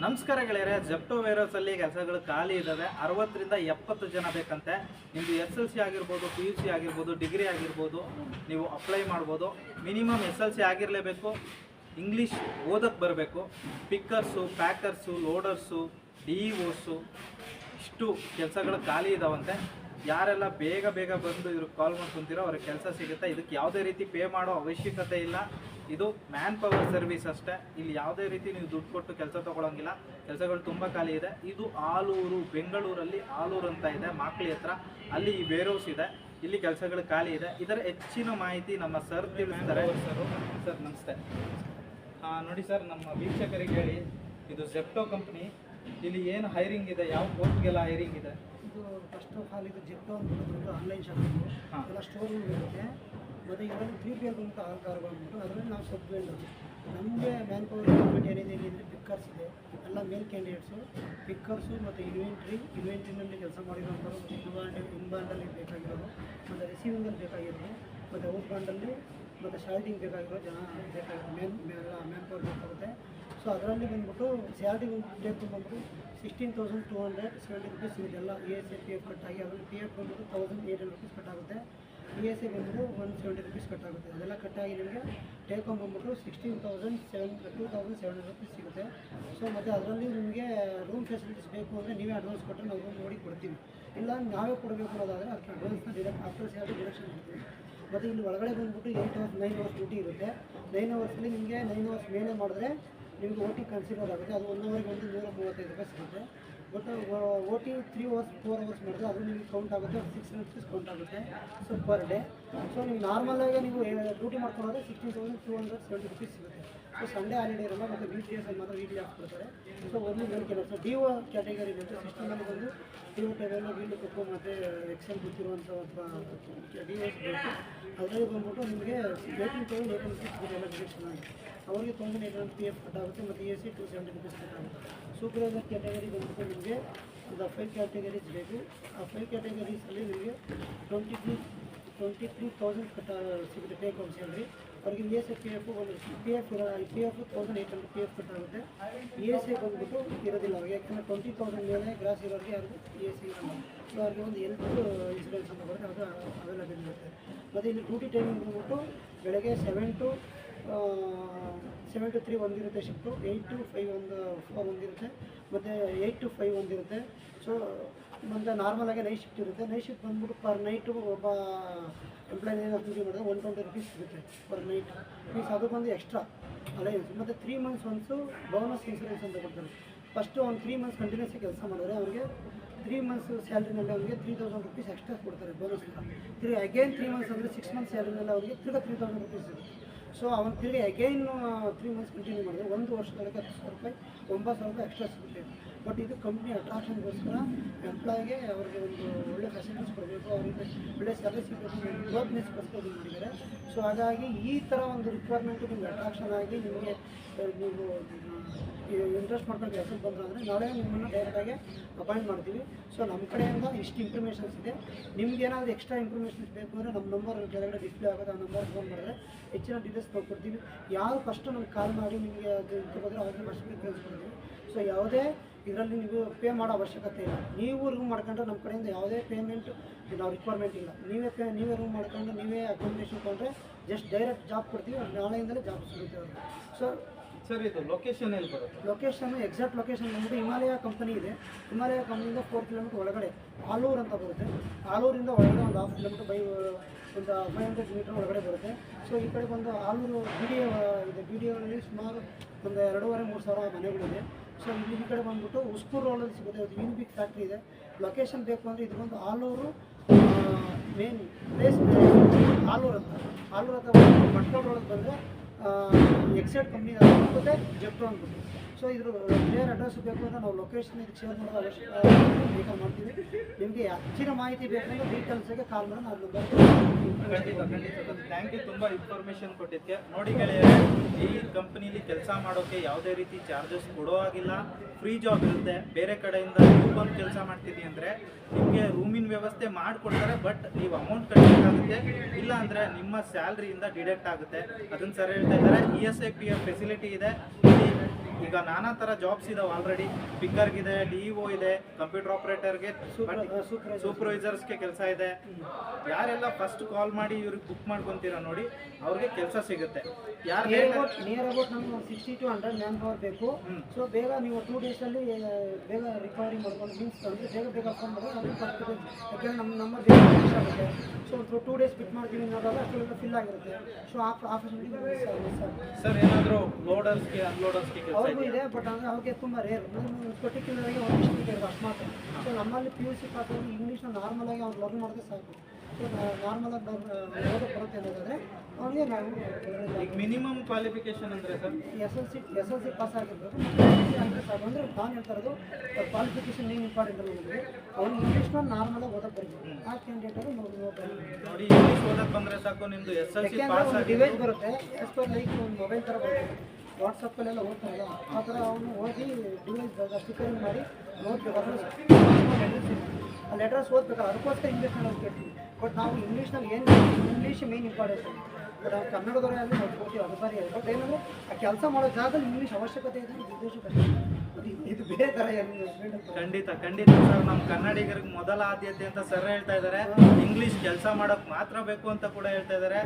ನಮಸ್ಕಾರ ಗೆಳೆಯರೆ, ಜೆಪ್ಟೋ ವೇರೋಸ್ ಅಲ್ಲಿ ಕೆಲಸಗಳು ಖಾಲಿ ಇದ್ದಾವೆ. 60 ರಿಂದ 70 ಜನ ಬೇಕಂತೆ. ನಿಮ್ಮದು SLC ಆಗಿರ್ಬೋದು, PUC ಆಗಿರ್ಬೋದು, ಡಿಗ್ರಿ ಆಗಿರ್ಬೋದು, ನೀವು ಅಪ್ಲೈ ಮಾಡ್ಬೋದು. ಮಿನಿಮಮ್ SLC ಆಗಿರಲೇಬೇಕು, ಇಂಗ್ಲೀಷ್ ಓದಕ್ಕೆ ಬರಬೇಕು. ಪಿಕ್ಕರ್ಸು, ಪ್ಯಾಕರ್ಸು, ಲೋಡರ್ಸು, DEOಸು ಇಷ್ಟು ಕೆಲಸಗಳು ಖಾಲಿ ಇದ್ದಾವಂತೆ. ಯಾರೆಲ್ಲ ಬೇಗ ಬಂದು ಇವ್ರಿಗೆ ಕಾಲ್ ಮಾಡ್ಕೊತೀರೋ ಅವ್ರಿಗೆ ಕೆಲಸ ಸಿಗುತ್ತೆ. ಇದಕ್ಕೆ ಯಾವುದೇ ರೀತಿ ಪೇ ಮಾಡೋ ಅವಶ್ಯಕತೆ ಇಲ್ಲ. ಇದು ಮ್ಯಾನ್ ಪವರ್ ಸರ್ವಿಸ್ ಅಷ್ಟೇ. ಇಲ್ಲಿ ಯಾವುದೇ ರೀತಿ ನೀವು ದುಡ್ಡು ಕೊಟ್ಟು ಕೆಲಸ ತೊಗೊಳಂಗಿಲ್ಲ. ಕೆಲಸಗಳು ತುಂಬ ಖಾಲಿ ಇದೆ. ಇದು ಆಲೂರು, ಬೆಂಗಳೂರಲ್ಲಿ ಆಲೂರು ಅಂತ ಇದೆ, ಮಾಕ್ಳಿ ಹತ್ರ. ಅಲ್ಲಿ ಈ ವೇರ್ಹೌಸ್ ಇದೆ. ಇಲ್ಲಿ ಕೆಲಸಗಳು ಖಾಲಿ ಇದೆ. ಇದರ ಹೆಚ್ಚಿನ ಮಾಹಿತಿ ನಮ್ಮ ಸರ್ ತಿಳಿಸ್ತಾರೆ. ಸರ್ ನಮಸ್ತೆ. ನೋಡಿ ಸರ್, ನಮ್ಮ ವೀಕ್ಷಕರಿಗೆ ಹೇಳಿ, ಇದು ಜೆಪ್ಟೋ ಕಂಪ್ನಿ. ಇಲ್ಲಿ ಏನು ಹೈರಿಂಗ್ ಇದೆ, ಯಾವ ಪೋಸ್ಟ್ಗೆಲ್ಲ ಹೈರಿಂಗ್ ಇದೆ? ಇದು ಫಸ್ಟ್ ಆಫ್ ಆಲ್ ಇದು ಜೆಪ್ಟೋ ಅಂತ ಆನ್ಲೈನ್ ಶಾಪಿಂಗು ಎಲ್ಲ ಸ್ಟೋರ್ ರೂಮ್ ಇರುತ್ತೆ. ಮತ್ತು ಇದರಲ್ಲಿ 3PL ಅಂತ ಕಾರ್ಗಳು ಅಂದ್ಬಿಟ್ಟು ಅದರಲ್ಲಿ ನಾವು ಸಬ್ ವೆಂಡರ್. ನಮಗೆ ಮ್ಯಾನ್ ಪವರ್ ಡಿಪಾರ್ಟ್ಮೆಂಟ್ ಏನಿದೆ ಅಂದರೆ ಪಿಕ್ಕರ್ಸ್ ಇದೆ, ಎಲ್ಲ ಮೇಲ್ ಕ್ಯಾಂಡಿಡೇಟ್ಸು, ಪಿಕ್ಕರ್ಸು ಮತ್ತು ಇನ್ವೆಂಟ್ರಿನಲ್ಲಿ ಕೆಲಸ ಮಾಡಿರೋಂಥವ್ರು, ಮತ್ತು ಇನ್ಬಾಂಡಲ್ಲಿ ಬೇಕಾಗಿರೋರು, ಮತ್ತು ರಿಸೀವಿಂಗಲ್ಲಿ ಬೇಕಾಗಿರೋರು, ಮತ್ತು ಔಟ್ ಬಾಂಡಲ್ಲಿ ಮತ್ತು ಶಾರ್ಟಿಂಗ್ ಬೇಕಾಗಿರೋ ಜನ ಬೇಕಾಗಿರೋ ಮ್ಯಾನ್ ಪವರ್ ಬೇಕಾಗುತ್ತೆ. ಸೊ ಅದರಲ್ಲಿ ಬಂದ್ಬಿಟ್ಟು ಸ್ಯಾಲ್ರಿ ಡೇಟ್ ಬಂದ್ಬಿಟ್ಟು 16,270 ರೂಪೀಸ್ ಇದೆಲ್ಲ ESA PF ಕಟ್ಟಾಗಿ. ಅದರಲ್ಲಿ PF ಬಂದ್ಬಿಟ್ಟು 1,800 ರೂಪೀಸ್ ಕಟ್ಟಾಗುತ್ತೆ. ESA ಬಂದ್ಬಿಟ್ಟು 170 ರೂಪೀಸ್ ಕಟ್ಟಾಗುತ್ತೆ. ಅದೆಲ್ಲ ಕಟ್ಟಾಗಿ ನಿಮಗೆ ಟೇಕ್ ಹೋಮ್ ಬಂದ್ಬಿಟ್ಟು 2,700 ರೂಪೀಸ್ ಸಿಗುತ್ತೆ. ಸೊ ಮತ್ತು ಅದರಲ್ಲಿ ನಿಮಗೆ ರೂಮ್ ಫೆಸಿಲಿಟೀಸ್ ಬೇಕು ಅಂದರೆ ನೀವೇ ಅಡ್ವಾನ್ಸ್ ಕೊಟ್ಟರೆ ನಾವು ರೂಮ್ ನೋಡಿ ಕೊಡ್ತೀವಿ. ಇಲ್ಲ ನಾವೇ ಕೊಡಬೇಕು ಅನ್ನೋದಾದರೆ ಅದಕ್ಕೆ ಅಡ್ವಾನ್ಸ್ನ ಡಿಡಕ್ಟ್ ಆಫ್ಟರ್ ಸ್ಯಾಲ್ರಿ ಡಿಡಕ್ಷನ್ ಮಾಡ್ತೀವಿ. ಮತ್ತು ಇಲ್ಲಿ ಒಳಗಡೆ ಬಂದ್ಬಿಟ್ಟು 9 ಅವರ್ಸ್ ಡ್ಯೂಟಿ ಇರುತ್ತೆ. 9 ಅವರ್ಸಲ್ಲಿ ನಿಮಗೆ 9 ಅವರ್ಸ್ ಮೇಲೆ ಮಾಡಿದ್ರೆ ನಿಮಗೆ OT ಕನ್ಸಿಡರ್ ಆಗುತ್ತೆ. ಅದು 1 ಅವರ್ಗೆ ಒಂದು 135 ರೂಪಾಯಿ ಸಿಗುತ್ತೆ. ಬಟ್ OT 3 ಅವರ್ಸ್ 4 ಅವರ್ಸ್ ಮಾಡಿದ್ರೆ ಅದು ನಿಮಗೆ ಕೌಂಟ್ ಆಗುತ್ತೆ, 600 ರೂಪೀಸ್ ಕೌಂಟ್ ಆಗುತ್ತೆ. So per day. ಸೊ ನೀವು ನಾರ್ಮಲಾಗಿ ನೀವು ಡ್ಯೂಟಿ ಮಾಡ್ಕೊಂಡ್ರೆ 16,270 ರೂಪೀಸ್ ಸಿಗುತ್ತೆ. ಸೊ ಸಂಡೇ ಹಾಲಿಡೇ ಇರಲ್ಲ, ಮತ್ತು ವೀಕ್ಡೇಸಲ್ಲಿ ಮಾತ್ರ ವೀಕ್ಲಿ ಹಾಕ್ಬಿಡ್ತಾರೆ. ಸೊ ಒಂದು ಮೇಲ್ ಕೆಲಸ DO ಕ್ಯಾಟಗರಿ ಬಂದು ಸಿಸ್ಟಮಲ್ಲಿ ಬಂದು DO ಟೈವೆಲ್ಲ ವೀಲ್ ಕೊಟ್ಟು ಮತ್ತು ಎಕ್ಸೆಲ್ ಗೊತ್ತಿರುವಂಥ DOS ಬೇಕು. ಅದರಲ್ಲಿ ಬಂದ್ಬಿಟ್ಟು ನಿಮಗೆ 18,800 ರೂಪೀಸ್ ಸಿಗುತ್ತೆ ಎಲ್ಲ ಡಿಡಕ್ಷನ್ ಆಗಿ. ಅವರಿಗೆ 1,800 PF ಕಟ್ಟಾಗುತ್ತೆ, ಮತ್ತು ESA 270 ರೂಪೀಸ್ ಕಟ್ಟಾಗುತ್ತೆ. ಸೂಪರ್ವೈಸರ್ ಕ್ಯಾಟಗರಿ ಬಂದ್ಬಿಟ್ಟು ನಿಮಗೆ ಅದು 5 ಕ್ಯಾಟಗರೀಸ್ ಬೇಕು. ಆ 5 ಕ್ಯಾಟಗರೀಸಲ್ಲಿ ನಿಮಗೆ 23,000 ಸಿಗುತ್ತೆ ಟೇಕ್ ಹೋಮ್ ಸ್ಯಾಲ್ರಿ. ಅವ್ರಿಗೆ ESA PF ಒಂದು PF 1,800 PF ಕಟ್ಟಾಗುತ್ತೆ. ESA ಬಂದ್ಬಿಟ್ಟು ಇರೋದಿಲ್ಲ ಅವ್ರಿಗೆ, ಯಾಕಂದರೆ 20,000 ಮೇಲೆ ಗ್ರಾಸ್ ಇರೋರಿಗೆ ಅವ್ರಿಗೆ ESA ಇರೋಲ್ಲ. ಸೊ ಅವ್ರಿಗೆ ಒಂದು ಹೆಲ್ತ್ ಇನ್ಶೂರೆನ್ಸ್ ಅಂತ ಬರುತ್ತೆ, ಅದು ಅವೈಲೇಬಲ್ ಇರುತ್ತೆ. ಮತ್ತು ಇಲ್ಲಿ ಡ್ಯೂಟಿ ಟೈಮಿಂಗ್ ಬಂದ್ಬಿಟ್ಟು ಬೆಳಗ್ಗೆ 7 to 3 ಒಂದಿರುತ್ತೆ ಶಿಫ್ಟು, 8 to 5 4 ಒಂದಿರುತ್ತೆ, ಮತ್ತು 8 to 5 ಒಂದಿರುತ್ತೆ. ಸೊ ಮತ್ತು ನಾರ್ಮಲಾಗಿ ನೈಟ್ ಶಿಫ್ಟ್ ಇರುತ್ತೆ. ನೈಟ್ ಶಿಫ್ಟ್ ಬಂದ್ಬಿಟ್ಟು ಪರ್ ನೈಟು ಒಬ್ಬ ಎಂಪ್ಲಾಯ್ ಏನಾದ್ರು ಡ್ಯೂಟಿ ಮಾಡಿದ್ರೆ 120 ರೂಪೀಸ್ ಸಿಗುತ್ತೆ ಪರ್ ನೈಟ್. ಮೀನ್ಸ್ ಅದಕ್ಕೊಂದು ಎಕ್ಸ್ಟ್ರಾ ಅಲೈನ್ಸ್. ಮತ್ತು 3 ಮಂತ್ಸ್ ಒನ್ಸು ಬೋನಸ್ ಇನ್ಸೂರೆನ್ಸ್ ಅಂತ ಕೊಡ್ತಾರೆ. ಫಸ್ಟು ಒಂದು 3 ಮಂತ್ಸ್ ಕಂಟಿನ್ಯೂಸ್ ಕೆಲಸ ಮಾಡಿದ್ರೆ ಅವ್ರಿಗೆ 3 ಮಂತ್ಸ್ ಸ್ಯಾಲ್ರಿನಲ್ಲಿ ಅವ್ರಿಗೆ 3,000 ರೂಪೀಸ್ ಎಕ್ಸ್ಟ್ರಾ ಕೊಡ್ತಾರೆ ಬೋನಸ್ ಅಂತ. ತಿರುಗಿ ಅಗೇನ್ 3 ಮಂತ್ಸ್ ಅಂದರೆ 6 ಮಂತ್ಸ್ ಸ್ಯಾಲ್ರಿನಲ್ಲಿ ಅವ್ರಿಗೆ 3,000 ರೂಪೀಸ್ ಸಿಗುತ್ತೆ. ಸೊ ಅವನು ತಿರುಗಿ ಅಗೈನ್ 3 ಮಂತ್ಸ್ ಕಂಟಿನ್ಯೂ ಮಾಡಿದ್ರೆ 1 ವರ್ಷದೊಳಗೆ 10,000 ರೂಪಾಯಿ 9,000 ರೂಪಾಯಿ ಎಕ್ಸ್ಟ್ರಾ ಸಿಗುತ್ತೆ. ಬಟ್ ಇದು ಕಂಪ್ನಿ ಅಟ್ರಾಕ್ಷನ್ಗೋಸ್ಕರ ಎಂಪ್ಲಾಯಿಗೆ ಅವ್ರಿಗೆ ಒಂದು ಒಳ್ಳೆ ಫೆಸಿಲಿಟೀಸ್ ಕೊಡಬೇಕು, ಅವರಿಗೆ ಒಳ್ಳೆ ಸ್ಯಾಲರಿ ಸಿಗಬೇಕು, ಗ್ರೋತ್ನೆಸ್ಗೋಸ್ಕರ ಇದು ಮಾಡಿದ್ದಾರೆ. ಸೊ ಹಾಗಾಗಿ ಈ ಥರ ಒಂದು ರಿಕ್ವೈರ್ಮೆಂಟು ನಿಮ್ಗೆ ಅಟ್ರಾಕ್ಷನ್ ಆಗಿ ನಿಮಗೆ ನೀವು ಇಂಟ್ರೆಸ್ಟ್ ಮಾಡ್ಕೊಂಡು ಕೆಲಸಕ್ಕೆ ಬಂದರು ಅಂದರೆ ನಾಳೆ ನಿಮ್ಮನ್ನು ಡೈರೆಕ್ಟಾಗಿ ಅಪಾಯಿಂಟ್ ಮಾಡ್ತೀವಿ. ಸೊ ನಮ್ಮ ಕಡೆಯಿಂದ ಇಷ್ಟು ಇನ್ಫಾರ್ಮೇಷನ್ಸ್ ಇದೆ. ನಿಮ್ಗೆ ಏನಾದರೂ ಎಕ್ಸ್ಟ್ರಾ ಇನ್ಫಾರ್ಮೇಷನ್ಸ್ ಬೇಕು ಅಂದರೆ ನಮ್ಮ ನಂಬರ್ ಕೆಳಗಡೆ ಡಿಸ್ಪ್ಲೇ ಆಗೋದು, ಆ ನಂಬರ್ ಫೋನ್ ಮಾಡಿದ್ರೆ ಹೆಚ್ಚಿನ ಡೀಟೇಲ್ಸ್ ಕೊಡ್ತೀವಿ. ಯಾರು ಫಸ್ಟು ನಮ್ಗೆ ಕಾಲ್ ಮಾಡಿ ನಿಮಗೆ ಅದು ಬಂದರೆ ಅವ್ರಿಗೆ ಫಸ್ಟ್ ತಿಳಿಸ್ಕೊಡ್ತೀವಿ. ಸೊ ಯಾವುದೇ ಇದರಲ್ಲಿ ನೀವು ಪೇ ಮಾಡೋ ಅವಶ್ಯಕತೆ ಇಲ್ಲ. ನೀವು ರೂಮ್ ಮಾಡ್ಕೊಂಡ್ರೆ ನಮ್ಮ ಕಡೆಯಿಂದ ಯಾವುದೇ ಪೇಮೆಂಟ್ ನಾವು ರಿಕ್ವೈರ್ಮೆಂಟ್ ಇಲ್ಲ. ನೀವೇ ರೂಮ್ ಮಾಡ್ಕೊಂಡು ನೀವೇ ಅಕಾಮಿಡೇಷನ್ ತೊಗೊಂಡ್ರೆ ಜಸ್ಟ್ ಡೈರೆಕ್ಟ್ ಜಾಬ್ ಕೊಡ್ತೀವಿ. ನಾಳೆಯಿಂದಲೇ ಜಾಬ್ ಸಿಗುತ್ತೆ ಅವ್ರಿಗೆ. ಸೊ ಸರ್, ಇದು ಲೊಕೇಶನ್ ಎಲ್ಲಿ ಬರುತ್ತೆ? ಲೊಕೇಶನ್ ಎಕ್ಸಾಕ್ಟ್ ಲೊಕೇಶನ್ ಬಂದ್ಬಿಟ್ಟು ಹಿಮಾಲಯ ಕಂಪನಿ ಇದೆ. ಹಿಮಾಲಯ ಕಂಪ್ನಿಯಿಂದ 4 ಕಿಲೋಮೀಟರ್ ಒಳಗಡೆ ಆಲೂರು ಅಂತ ಬರುತ್ತೆ. ಆಲೂರಿಂದ ಒಳಗಡೆ ಒಂದು 1/2 ಕಿಲೋಮೀಟರ್ ಒಂದು 500 ಮೀಟರ್ ಒಳಗಡೆ ಬರುತ್ತೆ. ಸೊ ಈ ಕಡೆ ಬಂದು ಆಲೂರು BDO ಇದೆ. BDOನಲ್ಲಿ ಸುಮಾರು ಒಂದು 2,500-3 ಸಾವಿರ ಮನೆಗಳಿದೆ. ಸೊ ಇಲ್ಲಿ ಈ ಕಡೆ ಬಂದ್ಬಿಟ್ಟು ಉಸ್ಕೂರು ರೋಡಲ್ಲಿ ಸಿಗುತ್ತೆ, ಅದು ಯೂನಿಬಿಕ್ ಫ್ಯಾಕ್ಟ್ರಿ ಇದೆ. ಲೊಕೇಶನ್ ಬೇಕು ಅಂದರೆ ಇದು ಬಂದು ಆಲೂರು ಮೇನ್ ಪ್ಲೇಸ್ ಆಲೂರು ಅಂತ. ಆಲೂರು ಅಂತ ಮಟ್ಕಲ್ ರೋಡಲ್ಲಿ ಬಂದರೆ ಎಕ್ಸೈಡ್ ಕಂಪ್ನಿ ಮತ್ತೆ ಜೆಪ್ಟೋ ಅಂದ್ಬಿಟ್ಟು. ಸೊ ಇದ್ರ ಕ್ಲಿಯರ್ ಅಡ್ರೆಸ್ ಬೇಕು ಅಂದರೆ ನಾವು ಲೊಕೇಶನ್ ಇದಕ್ಕೆ ಶೇರ್ ಮಾಡೋ ಅವಶ್ಯಕ ಮಾಡ್ತೀವಿ. ನಿಮಗೆ ಹೆಚ್ಚಿನ ಮಾಹಿತಿ ಬೇಕಂದ್ರೆ ಡೀಟೇಲ್ಸ್ಗೆ ಕಾಲ್ ಮಾಡಿ ನಾವು ಥ್ಯಾಂಕ್ ಯು. ತುಂಬ ಇನ್ಫಾರ್ಮೇಷನ್ ಕೊಟ್ಟಿದ್ದಕ್ಕೆ. ನೋಡಿ ಗೆಳೆಯರೆ, ಈ ಕಂಪ್ನಿಲಿ ಕೆಲಸ ಮಾಡೋಕ್ಕೆ ಯಾವುದೇ ರೀತಿ ಚಾರ್ಜಸ್ ಕೊಡೋ ಆಗಿಲ್ಲ. ಫ್ರೀ ಜಾಬ್ ಇರುತ್ತೆ. ಬೇರೆ ಕಡೆಯಿಂದ ನೀವು ಬಂದು ಕೆಲಸ ಮಾಡ್ತಿದ್ದೀವಿ ಅಂದರೆ ನಿಮಗೆ ರೂಮಿನ ವ್ಯವಸ್ಥೆ ಮಾಡಿಕೊಡ್ತಾರೆ. ಬಟ್ ನೀವು ಅಮೌಂಟ್ ಕಟ್ಟಬೇಕಾಗುತ್ತೆ, ಇಲ್ಲ ಅಂದರೆ ನಿಮ್ಮ ಸ್ಯಾಲ್ರಿಯಿಂದ ಡಿಡಕ್ಟ್ ಆಗುತ್ತೆ. ಅದನ್ನು ಸರ್ ಹೇಳ್ತಾ ಇದ್ದಾರೆ. ESA PF ಫೆಸಿಲಿಟಿ ಇದೆ. ಈಗ ನಾನಾ ಥರ ಜಾಬ್ಸ್ ಇದಾವೆ ಆಲ್ರೆಡಿ. ಪಿಕ್ಕರ್ಗಿದೆ, DO ಇದೆ, ಕಂಪ್ಯೂಟರ್ ಆಪರೇಟರ್ಗೆ, ಸೂಪರ್ವೈಸರ್ಸ್ಗೆ ಕೆಲಸ ಇದೆ. ಯಾರೆಲ್ಲ ಫಸ್ಟ್ ಕಾಲ್ ಮಾಡಿ ಇವ್ರಿಗೆ ಬುಕ್ ಮಾಡ್ಕೊತೀರಾ ನೋಡಿ, ಅವ್ರಿಗೆ ಕೆಲಸ ಸಿಗುತ್ತೆ. ಯಾರು ನಿಯರ್ ಅಬೌಟ್ ನಮ್ಗೆ 60 to 100 ಮ್ಯಾನ್ ಪವರ್ ಬೇಕು. ಸೊ ಬೇಗ ನೀವು 2 ಡೇಸಲ್ಲಿ ಬೇಗ ರಿಕವರಿ ಮಾಡ್ಕೊಂಡು ಮೀನ್ಸ್ ಅಂದರೆ ಬೇಗ ಫೋನ್ ಮಾಡಿದ್ರೆ ಅದು ಬರ್ತೀವಿ. ಯಾಕೆಂದರೆ ನಮ್ಮ ಬೇಗ ಫಿನಿಶ್ ಆಗುತ್ತೆ. ಸೊ 2 ಡೇಸ್ ಬಿಟ್ ಮಾಡ್ತೀವಿ ಅನ್ನೋದಲ್ಲ, ಅಷ್ಟೊಂದು ಫಿಲ್ ಆಗಿರುತ್ತೆ. ಸೊ ಆಫೀಸಲ್ಲಿ ಸರ್ ಏನಾದರೂ ಲೋಡರ್ಸ್ಗೆ ಅನ್ಲೋಡರ್ಸ್ಗೆ ಕೆಲಸ ಅವ್ರಿಗೂ ಇದೆ, ಬಟ್ ಅಂದರೆ ಅವ್ರಿಗೆ ತುಂಬ ರೇರ್. ಪರ್ಟಿಕ್ಯುಲರಾಗಿ ಒಂದು ಇಷ್ಟು ಅಷ್ಟು ಮಾತ್ರ. ಸೊ ನಮ್ಮಲ್ಲಿ PUC ಪಾತ್ರದಲ್ಲಿ ಇಂಗ್ಲೀಷ್ನ ನಾರ್ಮಲಾಗಿ ಅವ್ರು ಲರ್ನ್ ಮಾಡಿದ್ರೆ ಸಾಕು. ಸೊ ನಾರ್ಮಲಾಗಿ ಓದೋಕ್ಕೆ ಬರುತ್ತೆ ಅನ್ನೋದಾದರೆ ಅವನಿಗೆ ನಾವು ಈಗ ಮಿನಿಮಮ್ ಕ್ವಾಲಿಫಿಕೇಶನ್ ಅಂದರೆ ಸರ್ SLC ಪಾಸ್ ಆಗಿರ್ಬೇಕು. ಅಂದರೆ ಸಾಕು. ಅಂದರೆ ನಾನು ಹೇಳ್ತಾ ಇರೋದು ಕ್ವಾಲಿಫಿಕೇಶನ್ ಏನು ಇಂಪಾರ್ಟೆಂಟ್ ನಮಗೆ. ಅವ್ನು ಇಂಗ್ಲೀಷ್ನ ನಾರ್ಮಲಾಗಿ ಓದಕ್ಕೆ ಬರಬೇಕು. ಆ ಕ್ಯಾಂಡಿಡೇಟರು ನೋಡಿ ಇಂಗ್ಲೀಷ್ ಓದಕ್ಕೆ ಬಂದರೆ ಸಾಕು, ನಿಮ್ಮದು SLC ಪಾಸ್ ಆಗಿ ಡಿವೈಸ್ ಬರುತ್ತೆ. ಎಸ್ ಪರ್ ಲೈಕ್ ಒಂದು ಮೊಬೈಲ್ ಥರ ಬರುತ್ತೆ. ವಾಟ್ಸಪ್ಪಲ್ಲೆಲ್ಲ ಓದ್ತಾರಲ್ಲ ಆ ಥರ ಅವನು ಓದಿ ಡಿವೈಸ್ ಸ್ಟಿಕರಿಂಗ್ ಮಾಡಿ ಓದಬೇಕು. ಆ ಲೆಟರ್ಸ್ ಓದ್ಬೇಕಲ್ಲ, ಅದಕ್ಕೋಸ್ಕರ ಇಂಗ್ಲೀಷ್ನಲ್ಲಿ ನಾವು ಕೇಳ್ತೀವಿ. ಬಟ್ ನಾವು ಇಂಗ್ಲೀಷ್ನಲ್ಲಿ ಏನು ಇಂಗ್ಲೀಷ್ ಮೇನ್ ಇಂಪಾರ್ಟೆಂಟ್. ಬಟ್ ನಾವು ಕನ್ನಡದವರಲ್ಲಿ ನಾವು ಕೊಡ್ತೀವಿ, ಅದು ಬಾರಿ. ಬಟ್ ಏನಂದರೆ ಆ ಕೆಲಸ ಮಾಡೋ ಜಾಗದಲ್ಲಿ ಇಂಗ್ಲೀಷ್ ಅವಶ್ಯಕತೆ ಇದೆ, ಉದ್ದೇಶಕ್ಕೆ ಇದು ಬೇರೆ ಥರ ಖಂಡಿತ ಸರ್. ನಮ್ಮ ಕನ್ನಡಿಗರಿಗೆ ಮೊದಲ ಆದ್ಯತೆ ಅಂತ ಸರ್ ಹೇಳ್ತಾ ಇದ್ದಾರೆ. ಇಂಗ್ಲೀಷ್ ಕೆಲಸ ಮಾಡೋಕೆ ಮಾತ್ರ ಬೇಕು ಅಂತ ಕೂಡ ಹೇಳ್ತಾ ಇದ್ದಾರೆ.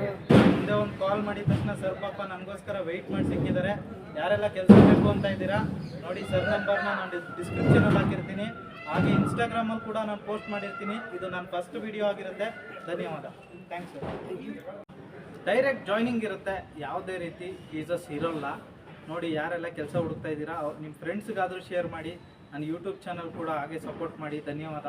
ಮುಂದೆ ಒಂದು ಕಾಲ್ ಮಾಡಿದ ತಕ್ಷಣ ಸರ್ ಪಾಪ ನನಗೋಸ್ಕರ ವೆಯ್ಟ್ ಮಾಡಿ ಸಿಕ್ಕಿದ್ದಾರೆ. ಯಾರೆಲ್ಲ ಕೆಲಸ ಬೇಕು ಅಂತ ಇದ್ದೀರಾ ನೋಡಿ, ಸರ್ ನಂಬರ್ನ ನಾನು ಡಿಸ್ಕ್ರಿಪ್ಷನಲ್ಲಿ ಹಾಕಿರ್ತೀನಿ. ಹಾಗೆ ಇನ್ಸ್ಟಾಗ್ರಾಮಲ್ಲಿ ಕೂಡ ನಾನು ಪೋಸ್ಟ್ ಮಾಡಿರ್ತೀನಿ. ಇದು ನನ್ನ ಫಸ್ಟ್ ವಿಡಿಯೋ ಆಗಿರುತ್ತೆ. ಧನ್ಯವಾದ. Thanks sir. ಡೈರೆಕ್ಟ್ ಜಾಯ್ನಿಂಗ್ ಇರುತ್ತೆ, ಯಾವುದೇ ರೀತಿ ಫೀಸಸ್ ಇರೋಲ್ಲ. ನೋಡಿ ಯಾರೆಲ್ಲ ಕೆಲಸ ಹುಡುಕ್ತಾ ಇದ್ದೀರಾ ನಿಮ್ಮ ಫ್ರೆಂಡ್ಸ್ಗಾದರೂ ಶೇರ್ ಮಾಡಿ. ನನ್ನ ಯೂಟ್ಯೂಬ್ ಚಾನಲ್ ಕೂಡ ಹಾಗೆ ಸಪೋರ್ಟ್ ಮಾಡಿ. ಧನ್ಯವಾದ.